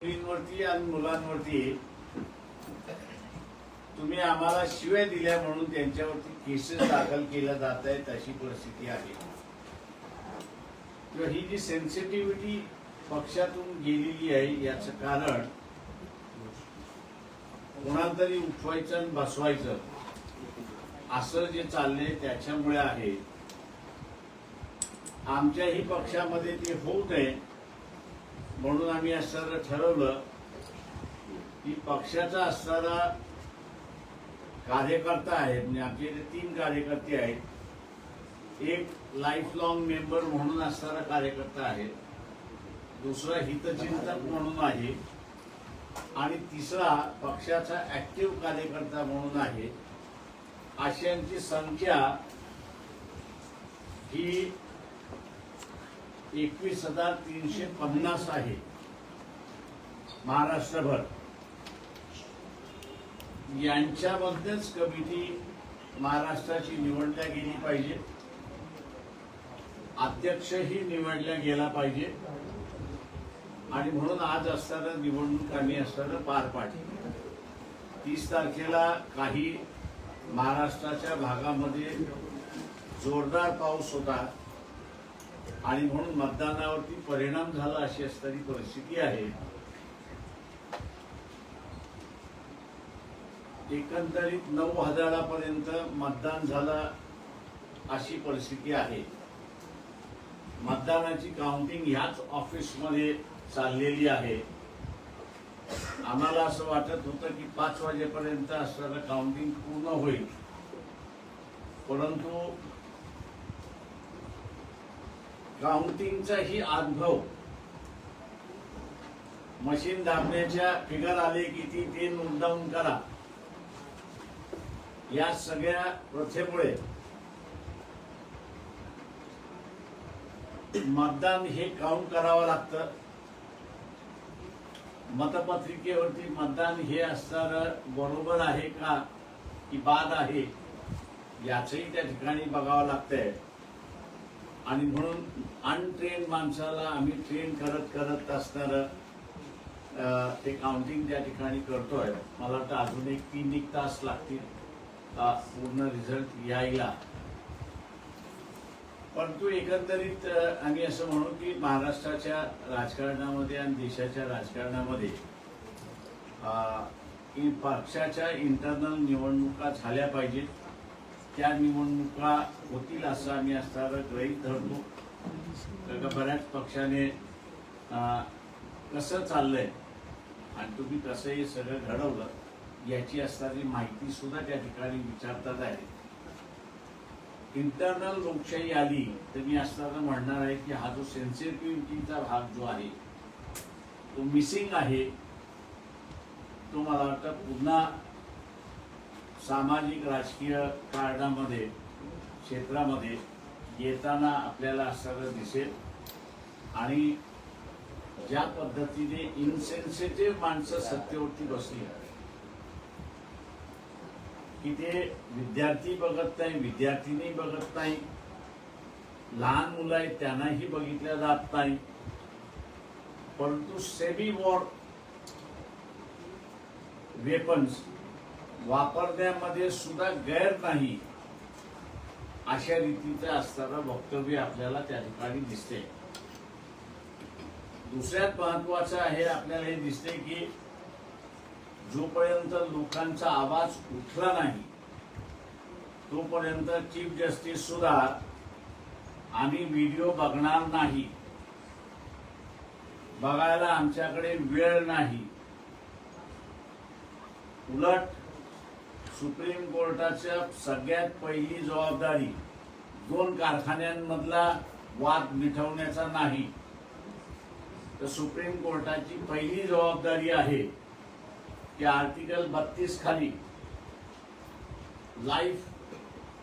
मुलींवरती आणि मुलांवरती तुम्ही आम्हाला शिव्या दिल्या म्हणून त्यांच्यावरती केसेस दाखल केल्या जात आहेत अशी परिस्थिती आहे. किंवा ही जी सेन्सिटिव्हिटी पक्षातून गेलेली आहे याचं कारण कोणाला तरी उठवायचं आणि बसवायचं असं जे चाललंय त्याच्यामुळे आहे. आमच्याही पक्षामध्ये ते होऊ नये म्हणून आम्ही असं ठरवलं की पक्षाचा असणारा कार्यकर्ता आहे, म्हणजे आमचे 3 कार्यकर्ते आहेत. एक लाईफ लॉंग मेंबर म्हणून असणारा कार्यकर्ता आहे, दुसरा हितचिंतक म्हणून आहे आणि तिसरा पक्षाचा ऍक्टिव्ह कार्यकर्ता म्हणून आहे. अशांची संख्या ही 21,350 आहे महाराष्ट्रभर. यांच्यामध्येच कमिटी महाराष्ट्राची निवडल्या गेली पाहिजे, अध्यक्षही निवडल्या गेला पाहिजे आणि म्हणून आज असताना निवडणूक आम्ही असताना पार पाडली. 30 तारखेला काही महाराष्ट्राच्या भागामध्ये जोरदार पाऊस होता आणि म्हणून मतदानावरती परिणाम झाला अशी असणारी परिस्थिती आहे. एकंदरीत 9,000 पर्यंत मतदान झालं अशी परिस्थिती आहे. मतदानाची काउंटिंग ह्याच ऑफिसमध्ये चाललेली आहे. आम्हाला असं वाटत होतं की 5 वाजेपर्यंत असणारं काउंटिंग पूर्ण होईल, परंतु काउंटिंगचाही अनुभव मशीन दाबण्याच्या फिगर आले किती ते नोट डाऊन करा या सगळ्या प्रथेमुळे मतदान हे काउंट करावं लागतं. मतपत्रिकेवरती मतदान हे असणारं बरोबर आहे का की बाद आहे याचंही त्या ठिकाणी बघावं लागतंय आणि म्हणून अनट्रेन माणसाला आम्ही ट्रेन करत करत असणारं ते काउंटिंग त्या ठिकाणी करतोय. मला वाटतं अजून 3 तास लागतील पूर्ण रिझल्ट यायला. परंतु एकंदरीत आम्ही असं म्हणू की महाराष्ट्राच्या राजकारणामध्ये आणि देशाच्या राजकारणामध्ये पक्षाच्या इंटरनल निवडणुका झाल्या पाहिजेत. त्या निवडणुका होतील असं आम्ही असणारं गृहीत धरतो. बऱ्याच पक्षाने कसं चाललंय आणि तुम्ही कसं हे सगळं घडवलं याची असणारी माहिती सुद्धा त्या ठिकाणी विचारतात आहे. इंटरनल लोकशाही आली तर मी असताना म्हणणार आहे की हा जो सेन्सिटिव्हिटीचा भाग जो आहे तो मिसिंग आहे. तो मला वाटतं पुन्हा सामाजिक राजकीय कारणामध्ये क्षेत्रामध्ये येताना आपल्याला असं दिसेल. आणि ज्या पद्धतीने इनसेन्सिटिव्ह माणसं सत्तेवरती बसली की ते विद्यार्थी बघत नाही, विद्यार्थिनी बघत नाही, लहान मुलं आहेत त्यांनाही बघितल्या जात नाही, परंतु सेमी वॉर वेपन्स वापरण्यामध्ये सुद्धा गैर नाही अशा रीतीचं असणारं वक्तव्य आपल्याला त्या ठिकाणी दिसते. दुसऱ्यात महत्वाचं आहे, आपल्याला हे दिसते की जोपर्यंत लोकांचा आवाज उठला नाही तोपर्यंत चीफ जस्टिस सुद्धा आम्ही व्हिडिओ बघणार नाही, बघायला आमच्याकडे वेळ नाही. उलट सुप्रीम कोर्टाच्या सगळ्यात पहिली जबाबदारी 2 कारखान्यांमधला वाद मिटवण्याचा नाही, तर सुप्रीम कोर्टाची पहिली जबाबदारी आहे की आर्टिकल 32 खाली लाईफ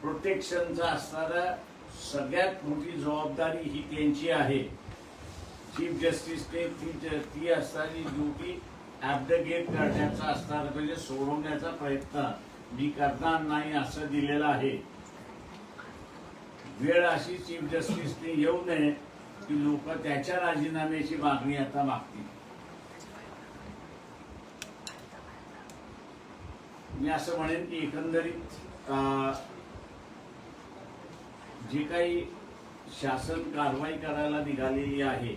प्रोटेक्शनचा असणारा सगळ्यात मोठी जबाबदारी ही त्यांची आहे. चीफ जस्टिसने ती असणारी ड्युटी ॲब्डगेट करण्याचा असणार, म्हणजे सोडवण्याचा प्रयत्न मी करणार नाही असं दिलेलं आहे. वेळ अशी चीफ जस्टिसने येऊ नये की लोक त्याच्या राजीनाम्याची मागणी आता मागतील. मी असं म्हणेन की एकंदरीत जी काही शासन कारवाई करायला निघालेली आहे,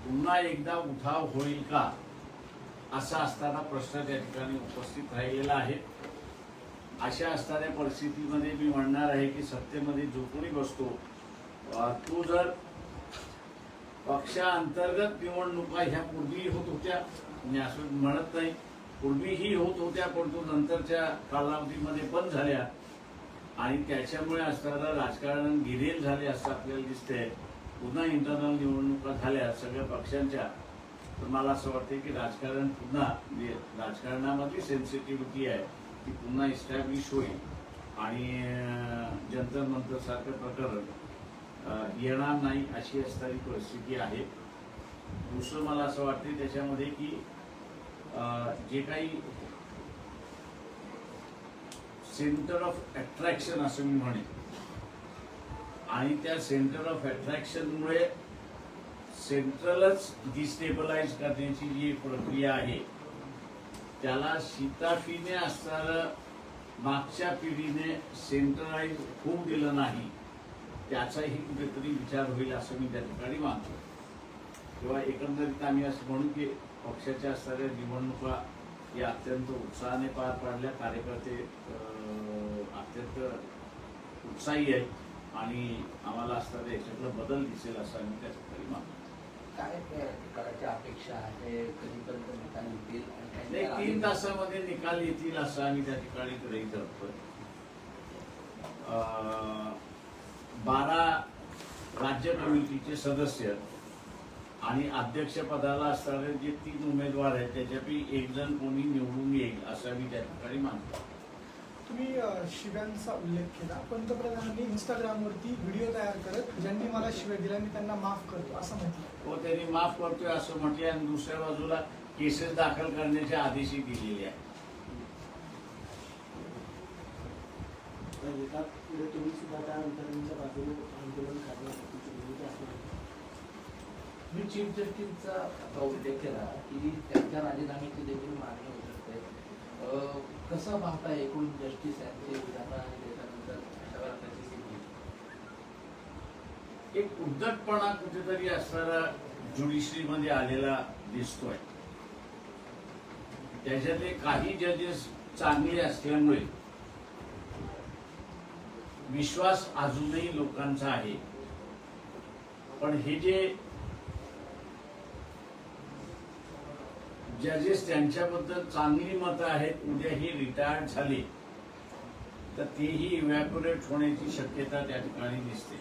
पुन्हा एकदा उठाव होईल का असा असताना प्रश्न त्या ठिकाणी उपस्थित राहिलेला आहे. अशा असणाऱ्या परिस्थितीमध्ये मी म्हणणार आहे की सत्तेमध्ये जो कोणी बसतो तो जर पक्षांतर्गत निवडणुका ह्या पूर्वी होत होत्या, मी असं म्हणत नाही, पूर्वीही होत होत्या, परंतु नंतरच्या कालावधीमध्ये बंद झाल्या आणि त्याच्यामुळे असणारं राजकारण गिरेल झाले असं आपल्याला दिसतंय. पुन्हा इंटरनल निवडणुका झाल्या सगळ्या पक्षांच्या, तर मला असं वाटतं की राजकारण पुन्हा राजकारणामधली सेन्सिटिव्हिटी आहे ती पुन्हा इस्टॅब्लिश होईल आणि जंतर मंतर सारखं प्रकरण येणार नाही अशी असणारी परिस्थिती आहे. दुसरं मला असं वाटतं त्याच्यामध्ये की जे काही सेंटर ऑफ अट्रॅक्शन असं मी म्हणेन आणि त्या सेंटर ऑफ अट्रॅक्शनमुळे सेंट्रलच डिस्टेबलाइज करण्याची जी प्रक्रिया आहे त्याला शिताफीने असणारं मागच्या पिढीने सेंट्रलाइज होऊ दिलं नाही, त्याचाही कुठेतरी विचार होईल असं मी त्या ठिकाणी मानतो. किंवा एकंदरीत आम्ही असं म्हणू की पक्षाच्या असणाऱ्या निवडणुका या अत्यंत उत्साहाने पार पाडल्या, कार्यकर्ते अत्यंत उत्साही आहेत आणि आम्हाला असणाऱ्या याच्यातला बदल दिसेल असं आम्ही त्या ठिकाणी मानतो. काय करायची अपेक्षा आहे, कधीपर्यंत निकाल येतील? 3 तासामध्ये निकाल येतील असं आम्ही त्या ठिकाणी गृहीत धरतोय. 12 राज्य कमिटीचे सदस्य आणि अध्यक्षपदाला असणारे जे 3 उमेदवार आहेत त्याच्यापैकी एक जण कोणी निवडून येईल असं मी त्या ठिकाणी मानतो. तुम्ही शिव्यांचा उल्लेख केला. पंतप्रधानांनी इंस्टाग्रामवरती व्हिडिओ तयार करत ज्यांनी मला शिव्या दिल्या मी त्यांना माफ करतो असं म्हटलं. हो, त्यांनी माफ करतोय असं म्हटले आणि दुसऱ्या बाजूला केसेस दाखल करण्याचे आदेशही दिलेले आहेत. तुम्ही सुद्धा त्यानंतर तुमच्या बाजूने आंदोलन करण्यासाठी भूमिका असणार. मी चीफ जस्टिसचा उल्लेख केला की त्यांच्या राजीनाम्याची देखील मागणी होऊ शकते. कसं पाहता एकूण जस्टिस यांचे विधान आणि त्याच्यानंतर अशा प्रकारची स्थिती? एक उद्धटपणा कुठेतरी असणारा ज्युडिशरीमध्ये आलेला दिसतोय. त्याच्यातले काही जजेस चांगले असल्यामुळे विश्वास अजूनही लोकांचा आहे, पण हे जे जजेस त्यांच्याबद्दल चांगली मतं आहेत उद्या ही रिटायर्ड झाले तर तेही इव्हॅपोरेट होण्याची शक्यता त्या ठिकाणी दिसते.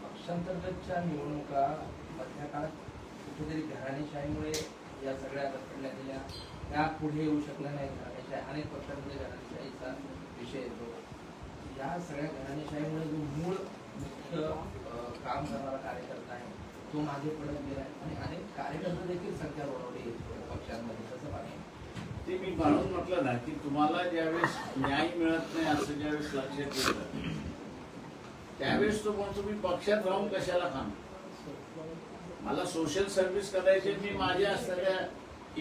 पक्षांतर्गतच्या निवडणुका मधल्या काळात कुठेतरी घराणेशाहीमुळे या सगळ्या रखडल्या गेल्या, त्या पुढे येऊ शकल्या नाहीत. घराणेशाही अनेक पक्षांमध्ये घराणेशाहीचा विषय येतो. या सगळ्या घराणेशाहीमुळे जो मूळ मुख्य काम करणारा कार्यकर्ता आहे तो मागे पडत गेला आणि अनेक कार्यकर्ते देखील संख्या वाढवली पक्षांमध्ये. कसं पाहिजे ते मी म्हणून म्हटलं ना की तुम्हाला ज्यावेळेस न्याय मिळत नाही असं ज्यावेळेस लक्षात येतं त्यावेळेस तो म्हणतो मी पक्षात राहून कशाला काम, मला सोशल सर्व्हिस करायची, मी माझ्या असणाऱ्या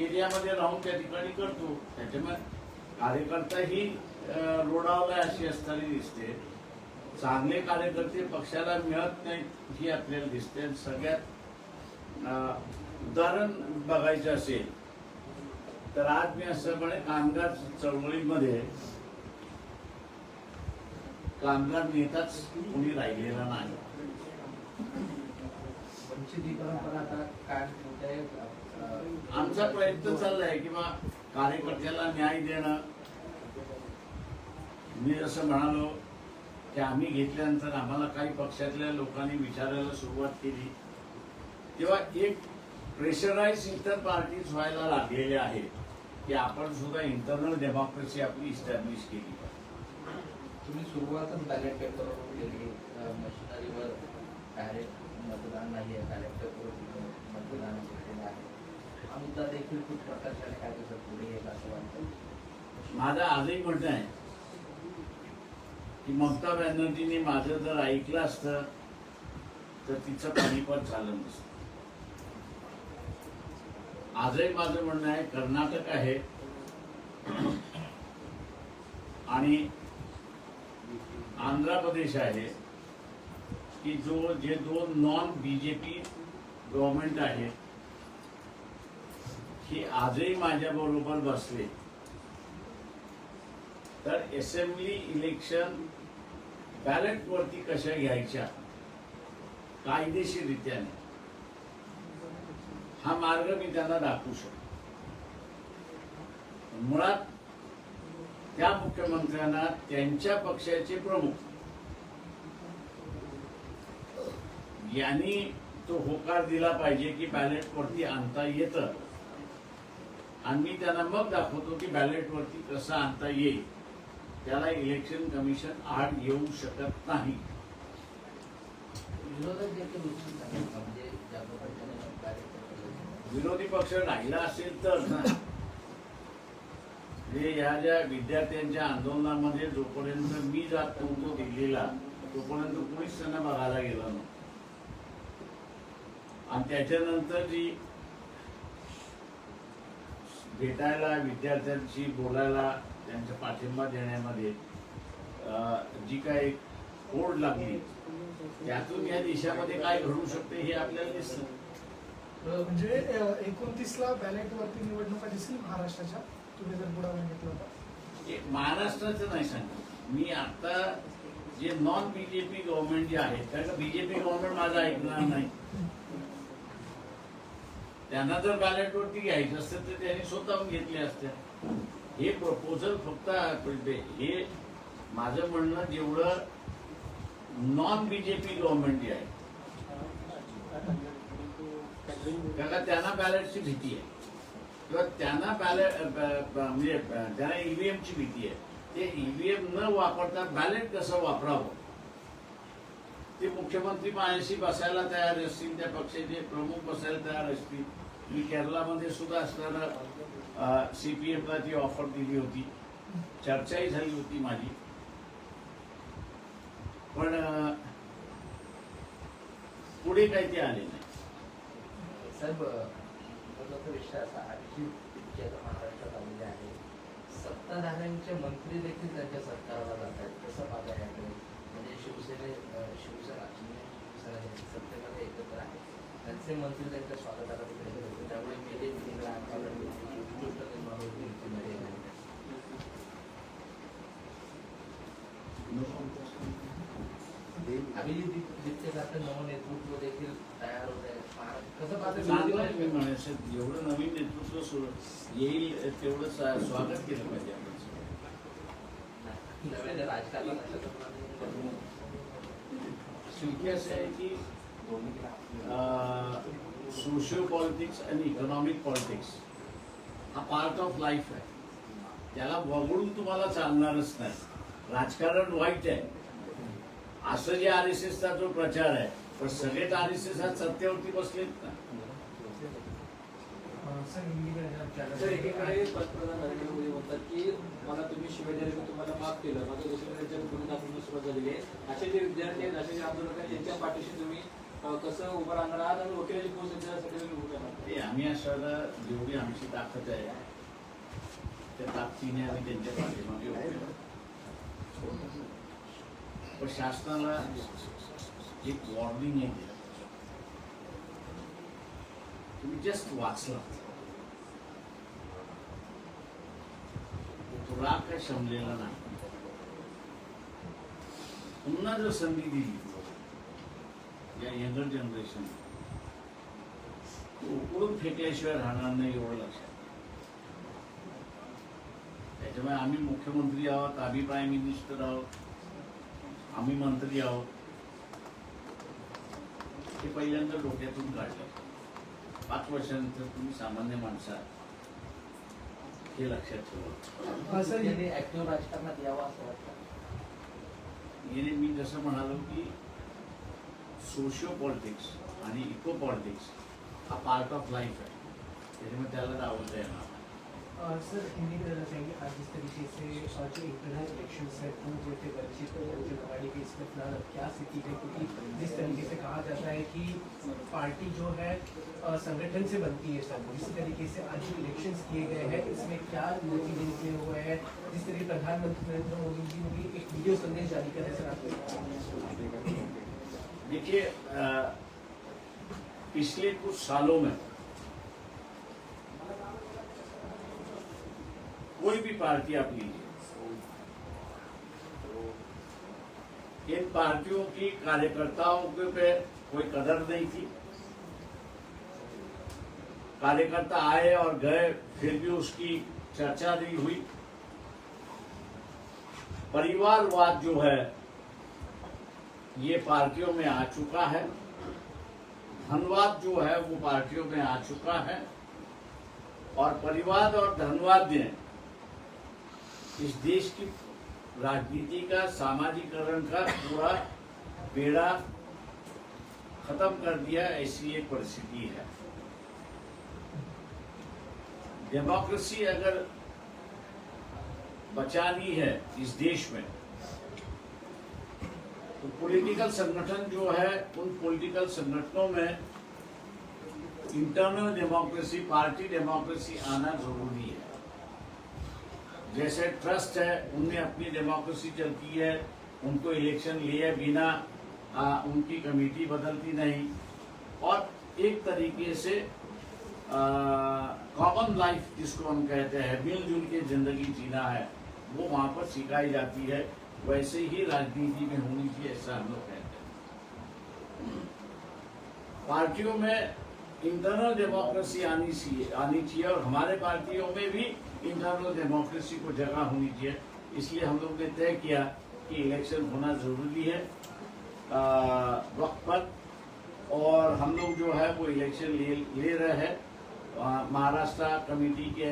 एरियामध्ये राहून त्या ठिकाणी करतो. त्याच्यामुळे कार्यकर्ताही रोडावला अशी असताना दिसते. चांगले कार्यकर्ते पक्षाला मिळत नाहीत ही आपल्याला दिसते. आणि सगळ्यात उदाहरण बघायचं असेल तर आज मी असं म्हणे कामगार चळवळीमध्ये कामगार नेताच कोणी राहिलेला नाही. वंचित ही परंपरा आता काय होते? आमचा प्रयत्न चाललाय की बा कार्यकर्त्याला न्याय देणं. मी जसं म्हणालो की आम्ही घेतल्यानंतर आम्हाला काही पक्षातल्या लोकांनी विचारायला सुरुवात केली तेव्हा एक प्रेशराईज इतर पार्टीज व्हायला लागलेल्या आहेत की आपण सुद्धा इंटरनल डेमोक्रेसी आपली इस्टॅब्लिश केली. तुम्ही सुरुवातच बॅलेट पेपरवर केली, मशिनरीवर डायरेक्ट मतदान नाही आहे, बॅलेट पेपरवर मतदान केलेलं आहे. हा मुद्दा देखील खूप प्रकर्षाने काय दिवसात पुढे येईल असं वाटतं. माझं आजही म्हणणं आहे की ममता बॅनर्जींनी माझं जर ऐकलं असतं तर तिचं पाणीपत झालं नसतं. आजही माझं म्हणणं आहे कर्नाटक आहे आणि आंध्र प्रदेश आहे की जे दोन नॉन बीजेपी गव्हर्नमेंट आहेत हे आजही माझ्या बरोबर बसले तर असेंब्ली इलेक्शन बॅलेट वरती कशा घ्यायच्या कायदेशीररित्याने हा मार्ग मी त्यांना दाखवू शकतो. मुळात त्या मुख्यमंत्र्यांना त्यांच्या पक्षाचे प्रमुख यांनी तो होकार दिला पाहिजे की बॅलेट वरती आणता येतं आणि मी त्यांना मग दाखवतो की बॅलेट वरती कसं आणता येईल. त्याला इलेक्शन कमिशन आड येऊ शकत नाही. विरोधक देखील उत्सुक आहेत म्हणजे ज्या पद्धतीने कार्य करतात. विरोधी पक्ष राहिला असेल तर ना म्हणजे या ज्या विद्यार्थ्यांच्या आंदोलनामध्ये जोपर्यंत मी जात नव्हतो दिल्लीला तोपर्यंत कुणीच त्यांना बघायला गेलं नव्हतं आणि त्याच्यानंतर जी भेटायला विद्यार्थ्यांशी बोलायला त्यांचा पाठिंबा देण्यामध्ये जी काही ओढ लागली त्यातून या देशामध्ये काय घडू शकते हे आपल्याला दिसतं. म्हणजे 29ला बॅलेट वरती निवडणुका दिसतील महाराष्ट्राच्या, तुम्ही जर पुढाकार घेतला होता. महाराष्ट्राचं नाही सांगत मी आता जे नॉन बीजेपी गव्हर्नमेंट जे आहे कारण का बीजेपी गव्हर्नमेंट माझं ऐकणार नाही. त्यांना जर बॅलेट वरती घ्यायचं असतं तर त्यांनी स्वतःहून घेतले असते. हे प्रपोजल फक्त हे माझं म्हणणं जेवढं नॉन बीजेपी गव्हर्नमेंट जे आहे कारण त्यांना बॅलेटची भीती आहे किंवा त्यांना बॅलेट म्हणजे त्यांना ईव्हीएमची भीती आहे. ते ईव्हीएम न वापरता बॅलेट कसं वापरावं ते मुख्यमंत्री माझ्याशी बसायला तयार असतील, त्या पक्षाचे प्रमुख बसायला तयार असतील. मी केरळामध्ये सुद्धा असताना CPF-ला ती ऑफर दिली होती, चर्चाही झाली होती माझी. पण पुढे काही ते आले नाही. साहेब महत्वाचा विषय असा अभिजित जे आता महाराष्ट्रात आलेले आहे सत्ताधाऱ्यांचे मंत्री देखील त्यांच्या सरकारला जात आहेत कसं पाहता याकडे म्हणजे शिवसेना सत्तेमध्ये एकत्र आहे त्यांचे मंत्री त्यांच्या स्वागताला तिकडे गेले त्यामुळे गेले मिटिंगला गोष्ट निर्माण होती अभिजित नवं नेतृत्व देखील तयार होत आहे. कसं चांगलं आहे मी म्हणायचं जेवढं नवीन नेतृत्व येईल तेवढं स्वागत केलं पाहिजे आपण. राजकारणात शेवटी असं आहे की सोशिओ पॉलिटिक्स आणि इकॉनॉमिक पॉलिटिक्स हा पार्ट ऑफ लाईफ आहे. त्याला वगळून तुम्हाला चालणारच नाही. राजकारण वाईट आहे असं जे RSSचा जो प्रचार आहे पण सगळेच RSS आज सत्तेवरती बसलेत ना. तर एकीकडे पंतप्रधान नरेंद्र मोदी म्हणतात की मला तुम्ही शिवाय दिले मी तुम्हाला माफ केलं मात्र दुसरीकडे त्यांच्या गुन्हे दाखवण्यास सुरुवात झालेली आहे. असे जे विद्यार्थी आहेत असे जे आंदोलक आहेत त्यांच्या पाठीशी तुम्ही कसं उभं राहणार आहात आणि वकिलाची पोस्ट त्यांच्यासाठी तुम्ही उभं राहणार. ते आम्ही अशाला जेवढी आमची ताकद आहे त्या ताकदीने आम्ही त्यांच्या पाठीमागे उभे आहोत. पण शासनाला एक वॉर्निंग आहे तुम्ही जस्ट वाचला तो राग काय शमलेला नाही. पुन्हा जर संधी दिली या यंगर जनरेशन उकडून फेकल्याशिवाय राहणार नाही एवढं लक्षात. त्याच्यामुळे आम्ही मुख्यमंत्री आहोत, आम्ही प्राईम मिनिस्टर आहोत, आम्ही मंत्री आहोत हे पहिल्यांदा डोक्यातून काढलं. 5 वर्षानंतर तुम्ही सामान्य माणसा हे लक्षात ठेवा. ऍक्टिव्ह राजकारणात यावं असं वाटतं. मी जसं म्हणालो की सोशिओ पॉलिटिक्स आणि इको पॉलिटिक्स हा पार्ट ऑफ लाईफ आहे. त्याच्यामुळे त्याला डावलता येणार. सर हिंदी में रहना चाहेंगे आज जिस तरीके से जो इंटरनल इलेक्शन है वो जो थे वंचित बहुजन अघाड़ी के इसमें फिलहाल क्या स्थिति है, क्योंकि जिस तरीके से कहा जाता है कि पार्टी जो है संगठन से बनती है सब, इसी तरीके से आज जो इलेक्शंस किए गए हैं इसमें क्या नतीजे निकले हुए हैं, जिस तरीके प्रधानमंत्री नरेंद्र मोदी जी ने भी एक वीडियो संदेश जारी किया सर आपको। देखिए पिछले कुछ सालों में कोई भी पार्टी आप लीजिए, इन पार्टियों की कार्यकर्ताओं के पे कोई कदर नहीं थी। कार्यकर्ता आए और गए फिर भी उसकी चर्चा नहीं हुई। परिवारवाद जो है ये पार्टियों में आ चुका है, धनवाद जो है वो पार्टियों में आ चुका है, और परिवार और धनवाद ने इस देश की राजनीति का, सामाजिकरण का पूरा बेड़ा खत्म कर दिया। ऐसी एक परिस्थिति है। डेमोक्रेसी अगर बचानी है इस देश में तो पॉलिटिकल संगठन जो है, उन पॉलिटिकल संगठनों में इंटरनल डेमोक्रेसी, पार्टी डेमोक्रेसी आना जरूरी है। जैसे ट्रस्ट है, उनमें अपनी डेमोक्रेसी चलती है, उनको इलेक्शन लिए बिना उनकी कमेटी बदलती नहीं, और एक तरीके से कॉमन लाइफ जिसको हम कहते हैं, मिलजुल के जिंदगी जीना है, वो वहां पर सिखाई जाती है। वैसे ही राजनीति में होनी चाहिए, ऐसा हम लोग कहते हैं। पार्टियों में इंटरनल डेमोक्रेसी आनी चाहिए, और हमारे पार्टियों में भी इंटरनल डेमोक्रेसी को जगह होनी चाहिए। इसलिए हम लोग ने तय किया कि इलेक्शन होना जरूरी है वक्त पर, और हम लोग जो है वो इलेक्शन ले रहे हैं। महाराष्ट्र कमेटी के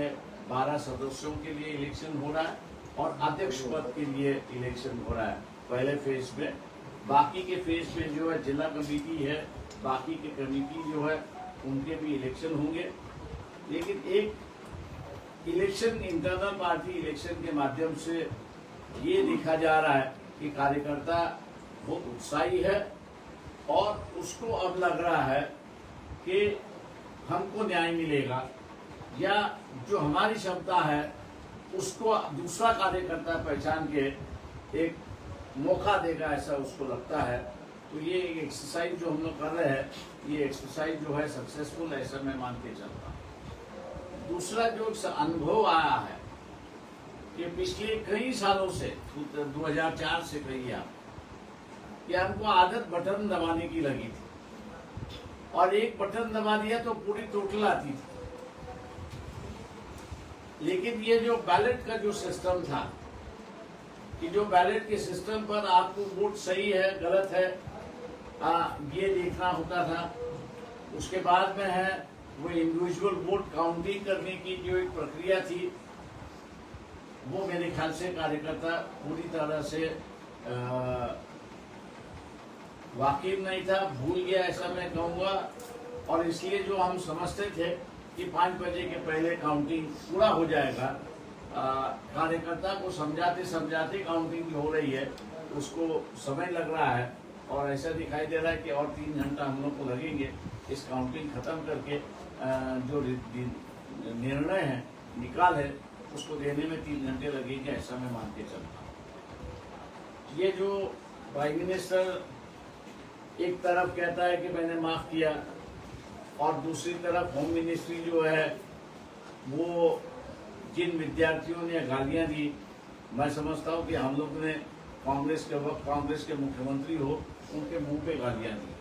12 सदस्यों के लिए इलेक्शन हो रहा है, और अध्यक्ष पद के लिए इलेक्शन हो रहा है पहले फेज में। बाकी के फेज में जो है जिला कमेटी है, बाकी के कमेटी जो है उनके भी इलेक्शन होंगे। लेकिन एक इलेक्शन, इंटरनल पार्टी इलेक्शन के माध्यम से ये देखा जा रहा है कि कार्यकर्ता बहुत उत्साही है, और उसको अब लग रहा है कि हमको न्याय मिलेगा, या जो हमारी क्षमता है उसको दूसरा कार्यकर्ता पहचान के एक मौका देगा, ऐसा उसको लगता है। तो ये एक एक्सरसाइज जो हम लोग कर रहे हैं, ये एक्सरसाइज जो है सक्सेसफुल, ऐसा मैं मान के चलता हूँ। दूसरा जो अनुभव आया है कि पिछले कई सालों से, 2004 से कहिए आप, कि हमको आदत बटन दबाने की लगी थी, और एक बटन दबा दिया तो पूरी टोटल आती थी। लेकिन ये जो बैलेट का जो सिस्टम था, कि जो बैलेट के सिस्टम पर आपको वोट सही है गलत है ये देखना होता था। उसके बाद में है वो इंडिविजुअल वोट काउंटिंग करने की जो एक प्रक्रिया थी, वो मेरे ख्याल से कार्यकर्ता पूरी तरह से वाकिफ नहीं था, भूल गया, ऐसा मैं कहूँगा। और इसलिए जो हम समझते थे कि 5 बजे के पहले काउंटिंग पूरा हो जाएगा, कार्यकर्ता को समझाते समझाते काउंटिंग जो हो रही है उसको समय लग रहा है, और ऐसा दिखाई दे रहा है कि और 3 घंटा हम लोग को लगेंगे इस काउंटिंग खत्म करके जो निर्णय है, निकाल है, उसको देने में 3 घंटे लगेंगे, ऐसा मैं मान के चलता हूँ। ये जो प्राइम मिनिस्टर एक तरफ कहता है कि मैंने माफ किया, और दूसरी तरफ होम मिनिस्ट्री जो है वो जिन विद्यार्थियों ने गालियां दी, मैं समझता हूं कि हम लोग ने कांग्रेस के वक्त कांग्रेस के मुख्यमंत्री हो, उनके मुंह पे गालियां दी।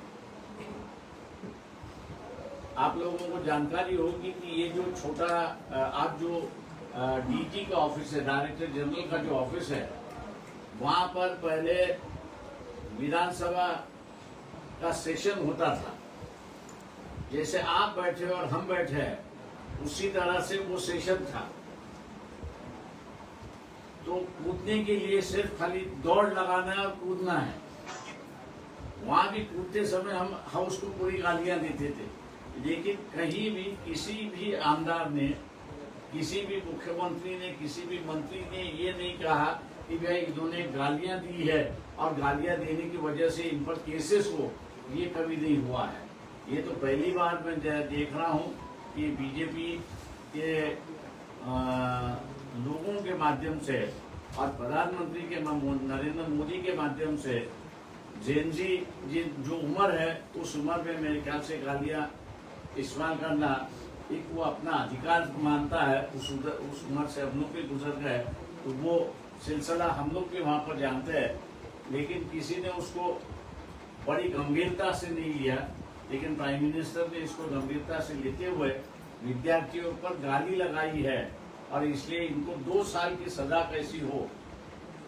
आप लोगों को जानकारी होगी कि ये जो छोटा आप जो डीजी का ऑफिस है, डायरेक्टर जनरल का जो ऑफिस है, वहां पर पहले विधानसभा का सेशन होता था। जैसे आप बैठे और हम बैठे हैं, उसी तरह से वो सेशन था। तो कूदने के लिए सिर्फ खाली दौड़ लगाना और कूदना है। वहां भी कूदते समय हम उसको पूरी गालियां देते थे, लेकिन कहीं भी किसी भी आमदार ने किसी भी मुख्यमंत्री ने, किसी भी मंत्री ने ये नहीं कहा कि भाई इन्होंने गालियां दी है और गालियां देने की वजह से इन पर केसेस हो, ये कभी नहीं हुआ है। ये तो पहली बार मैं देख रहा हूँ कि बीजेपी के लोगों के माध्यम से और प्रधानमंत्री के नरेंद्र मोदी के माध्यम से जेनजी जो उम्र है उस उम्र में मेरे ख्याल से गालियां इस्तेमाल करना एक वो अपना अधिकार मानता है। उस उम्र से हम लोग भी गुजर गए, तो वो सिलसिला हम लोग भी वहाँ पर जानते हैं, लेकिन किसी ने उसको बड़ी गंभीरता से नहीं लिया। लेकिन प्राइम मिनिस्टर ने इसको गंभीरता से लेते हुए विद्यार्थियों पर गाली लगाई है और इसलिए इनको 2 साल की सजा कैसी हो,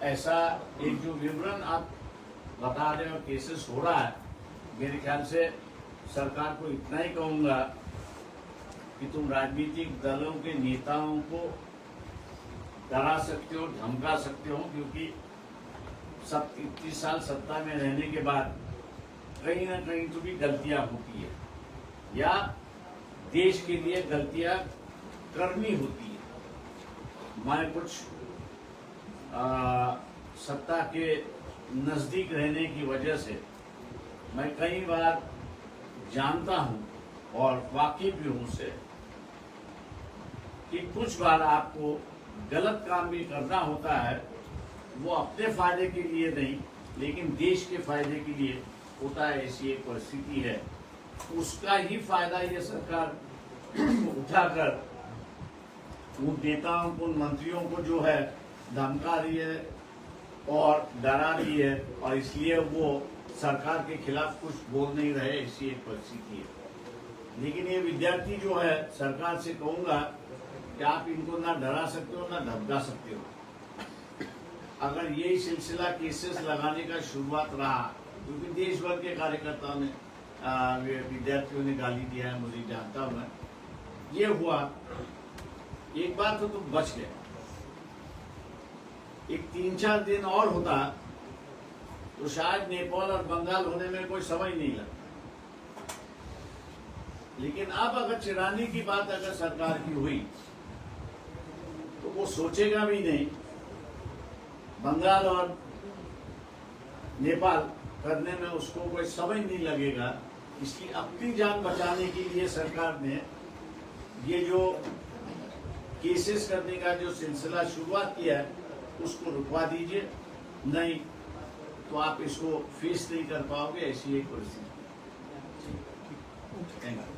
ऐसा एक जो विवरण आप बता रहे हो केसेस हो रहा है, मेरे ख्याल से सरकार को इतना ही कहूँगा कि तुम राजनीतिक दलों के नेताओं को डरा सकते हो, धमका सकते हो, क्योंकि 30 साल सत्ता में रहने के बाद कहीं ना कहीं तो भी गलतियां होती है या देश के लिए गलतियां करनी होती है। मैं कुछ सत्ता के नजदीक रहने की वजह से मैं कई बार जानता हूं और वाकिफ भी हूं उससे कि कुछ बार आपको गलत काम भी करना होता है, वो अपने फायदे के लिए नहीं लेकिन देश के फायदे के लिए होता है। ऐसी एक परिस्थिति है, उसका ही फायदा ये सरकार उठाकर उन नेताओं को, उन मंत्रियों को जो है धमका रही है और डरा रही है और इसलिए वो सरकार के खिलाफ कुछ बोल नहीं रहे, ऐसी एक परिस्थिति है। लेकिन ये विद्यार्थी जो है, सरकार से कहूंगा कि आप इनको ना डरा सकते हो ना धमका सकते हो। अगर यही सिलसिला केसेस लगाने का शुरुआत रहा, क्योंकि देश भर के कार्यकर्ताओं ने विद्यार्थियों ने गाली दिया है, मुझे जानता हूं मैं, ये हुआ एक बार तो तुम बच गए। एक 3-4 दिन और होता तो शायद नेपाल और बंगाल होने में कोई समय नहीं लगता। लेकिन अब अगर चिढ़ाने की बात अगर सरकार की हुई तो वो सोचेगा भी नहीं, बंगाल और नेपाल करने में उसको कोई समय नहीं लगेगा। इसकी अपनी जान बचाने के लिए सरकार ने ये जो केसेस करने का जो सिलसिला शुरुआत किया है उसको रुकवा दीजिए, नहीं तो आप इसको फेस नहीं कर पाओगे, ऐसी एक परिस्थिति। Thank you.